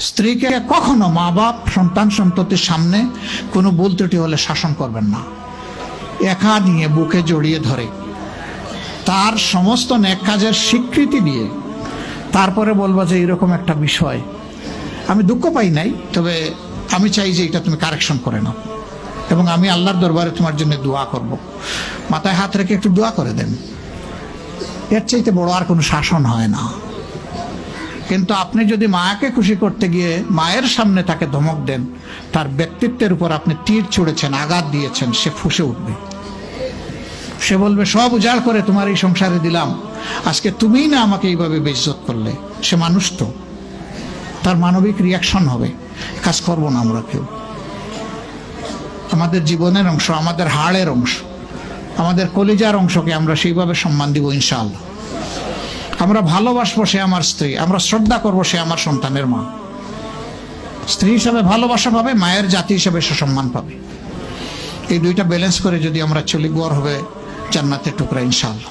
স্ত্রীকে কখনো মা বাপ সন্তান সন্ততির সামনে কোনো ভুল ত্রুটি হলে শাসন করবেন না। একা নিয়ে বুকে জড়িয়ে ধরে তার সমস্ত নেক কাজের স্বীকৃতি দিয়ে তারপরে বলবো যে এরকম একটা বিষয় আমি দুঃখ পাই নাই, তবে আমি চাই যে এটা তুমি কারেকশন করে নাও এবং আমি আল্লাহর দরবারে তোমার জন্য দোয়া করব। মাথায় হাত রেখে একটু দোয়া করে দেন। এর চাইতে বড় আর কোনো শাসন হয় না। কিন্তু আপনি যদি মাকে খুশি করতে গিয়ে মায়ের সামনে তাকে ধমক দেন, তার ব্যক্তিত্বের উপর আপনি তীর ছুঁড়েছেন, আঘাত দিয়েছেন, সে ফুঁসে উঠবে। সে বলবে সব উজাড় করে তোমার এই সংসারে দিলাম, আজকে তুমিই না আমাকে এইভাবে বেইজ্জত করলে। সে মানুষ তো, তার মানবিক রিয়াকশন হবে। কাজ করবো না আমরা কেউ। আমাদের জীবনের অংশ, আমাদের হাড়ের অংশ, আমাদের কলিজার অংশকে আমরা সেইভাবে সম্মান দিব ইনশাআল্লাহ। আমরা ভালোবাসবো সে আমার স্ত্রী, আমরা শ্রদ্ধা করবো সে আমার সন্তানের মা। স্ত্রী হিসাবে ভালোবাসা পাবে, মায়ের জাতি হিসাবে সে সম্মান পাবে। এই দুইটা ব্যালেন্স করে যদি আমরা চলি, গড় হবে জান্নাতের টুকরা ইনশাআল্লাহ।